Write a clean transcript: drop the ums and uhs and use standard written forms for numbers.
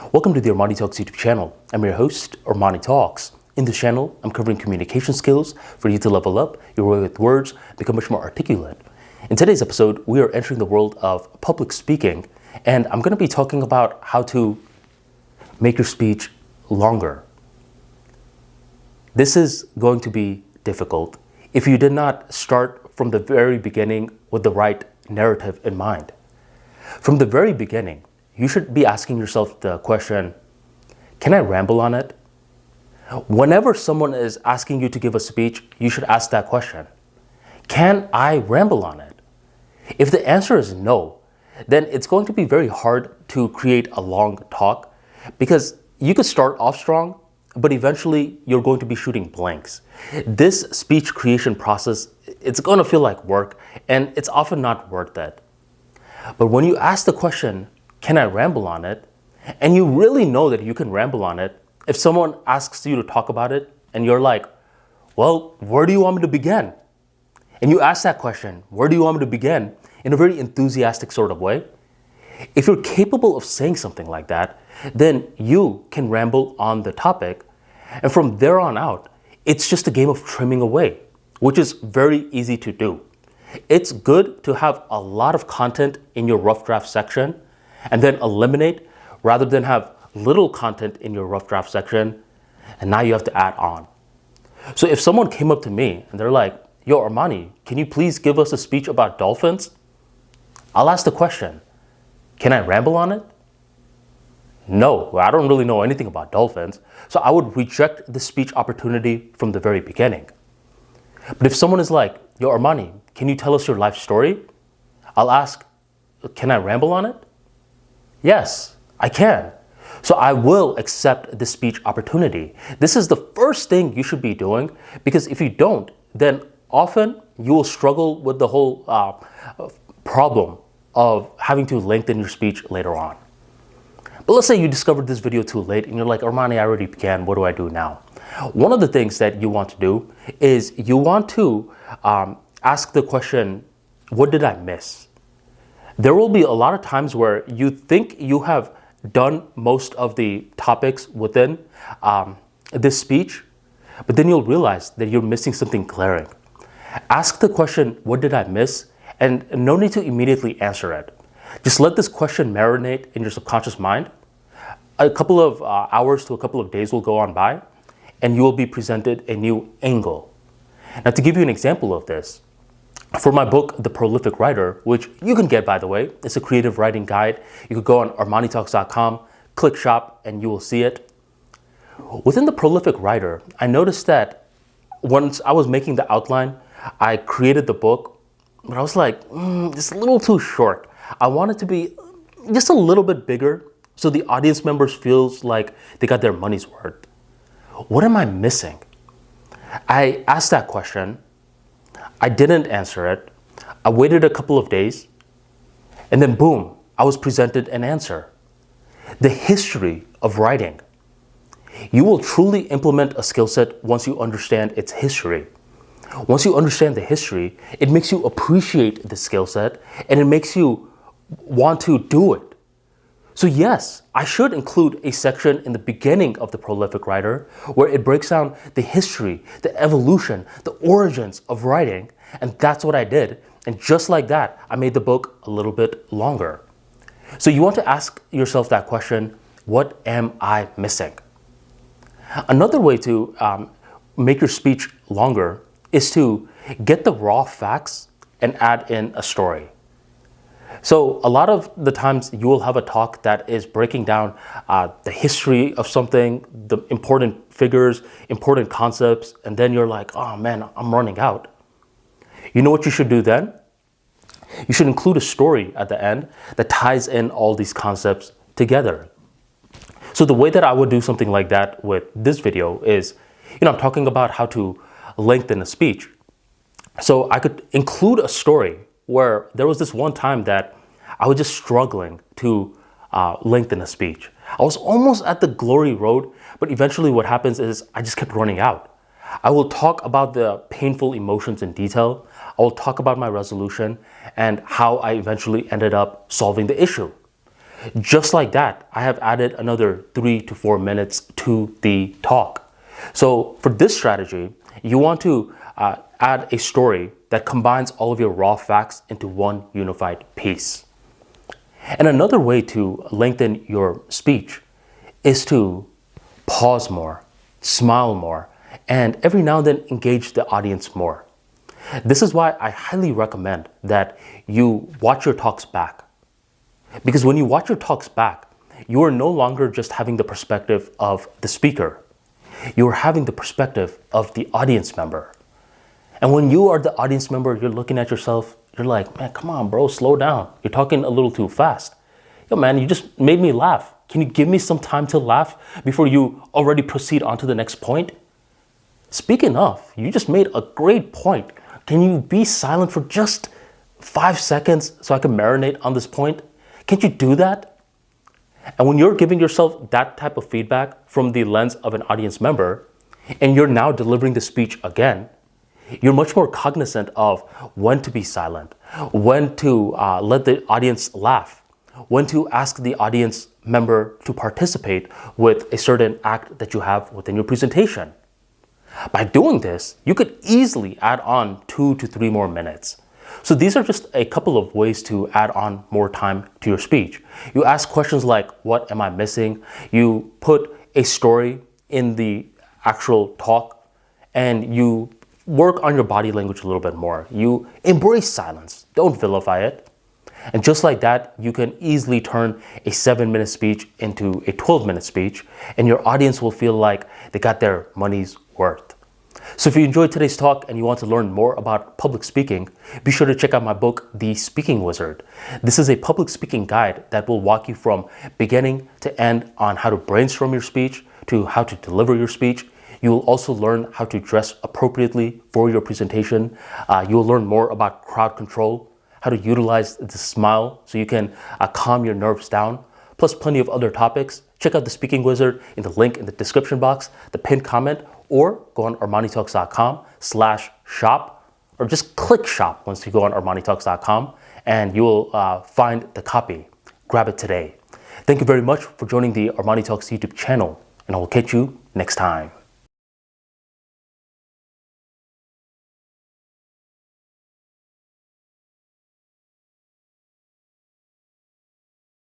Welcome to the ArmaniTalks YouTube channel. I'm your host, ArmaniTalks. In this channel, I'm covering communication skills for you to level up your way with words, become much more articulate. In today's episode, we are entering the world of public speaking, and I'm going to be talking about how to make your speech longer. This is going to be difficult if you did not start from the very beginning with the right narrative in mind. From the very beginning, you should be asking yourself the question, can I ramble on it? Whenever someone is asking you to give a speech, you should ask that question. Can I ramble on it? If the answer is no, then it's going to be very hard to create a long talk because you could start off strong, but eventually you're going to be shooting blanks. This speech creation process, it's going to feel like work, and it's often not worth it. But when you ask the question, can I ramble on it? And you really know that you can ramble on it. If someone asks you to talk about it and you're like, well, where do you want me to begin? And you ask that question, where do you want me to begin? In a very enthusiastic sort of way. If you're capable of saying something like that, then you can ramble on the topic. And from there on out, it's just a game of trimming away, which is very easy to do. It's good to have a lot of content in your rough draft section and then eliminate rather than have little content in your rough draft section and now you have to add on. So if someone came up to me and they're like, yo, Armani, can you please give us a speech about dolphins? I'll ask the question, can I ramble on it? No, I don't really know anything about dolphins, so I would reject the speech opportunity from the very beginning. But if someone is like, yo, Armani, can you tell us your life story? I'll ask, can I ramble on it? Yes, I can. So I will accept the speech opportunity. This is the first thing you should be doing because if you don't, then often you will struggle with the whole problem of having to lengthen your speech later on. But let's say you discovered this video too late and you're like, Armani, I already began. What do I do now? One of the things that you want to do is you want to ask the question, what did I miss? There will be a lot of times where you think you have done most of the topics within this speech, but then you'll realize that you're missing something glaring. Ask the question, what did I miss? And no need to immediately answer it. Just let this question marinate in your subconscious mind. A couple of hours to a couple of days will go on by, and you will be presented a new angle. Now, to give you an example of this, for my book, The Prolific Writer, which you can get, by the way, it's a creative writing guide. You could go on ArmaniTalks.com, click shop, and you will see it. Within The Prolific Writer, I noticed that once I was making the outline, I created the book, but I was like, it's a little too short. I want it to be just a little bit bigger so the audience members feels like they got their money's worth. What am I missing? I asked that question. I didn't answer it. I waited a couple of days, and then boom, I was presented an answer. The history of writing. You will truly implement a skill set once you understand its history. Once you understand the history, it makes you appreciate the skill set, and it makes you want to do it. So yes, I should include a section in the beginning of The Prolific Writer where it breaks down the history, the evolution, the origins of writing, and that's what I did. And just like that, I made the book a little bit longer. So you want to ask yourself that question, what am I missing? Another way to make your speech longer is to get the raw facts and add in a story. So a lot of the times you will have a talk that is breaking down the history of something, the important figures, important concepts, and then you're like, oh man, I'm running out. You know what you should do then? You should include a story at the end that ties in all these concepts together. So the way that I would do something like that with this video is, I'm talking about how to lengthen a speech. So I could include a story where there was this one time that I was just struggling to lengthen a speech. I was almost at the glory road, but eventually what happens is I just kept running out. I will talk about the painful emotions in detail. I will talk about my resolution and how I eventually ended up solving the issue. Just like that, I have added another 3 to 4 minutes to the talk. So for this strategy, you want to add a story that combines all of your raw facts into one unified piece. And another way to lengthen your speech is to pause more, smile more, and every now and then engage the audience more. This is why I highly recommend that you watch your talks back. Because when you watch your talks back, you are no longer just having the perspective of the speaker. You are having the perspective of the audience member. And when you are the audience member, you're looking at yourself, you're like, man, come on, bro, slow down. You're talking a little too fast. Yo, man, you just made me laugh. Can you give me some time to laugh before you already proceed on to the next point? Speaking of, you just made a great point. Can you be silent for just 5 seconds so I can marinate on this point? Can't you do that? And when you're giving yourself that type of feedback from the lens of an audience member, and you're now delivering the speech again, you're much more cognizant of when to be silent, when to let the audience laugh, when to ask the audience member to participate with a certain act that you have within your presentation. By doing this, you could easily add on 2 to 3 more minutes. So these are just a couple of ways to add on more time to your speech. You ask questions like, what am I missing? You put a story in the actual talk, and you work on your body language a little bit more. You embrace silence, don't vilify it. And just like that, you can easily turn a 7-minute speech into a 12-minute speech, and your audience will feel like they got their money's worth. So if you enjoyed today's talk and you want to learn more about public speaking, be sure to check out my book, The Speaking Wizard. This is a public speaking guide that will walk you from beginning to end on how to brainstorm your speech to how to deliver your speech. You will also learn how to dress appropriately for your presentation. You will learn more about crowd control, how to utilize the smile so you can calm your nerves down, plus plenty of other topics. Check out The Speaking Wizard in the link in the description box, the pinned comment, or go on ArmaniTalks.com/shop, or just click shop once you go on ArmaniTalks.com, and you will find the copy. Grab it today. Thank you very much for joining the Armani Talks YouTube channel, and I will catch you next time.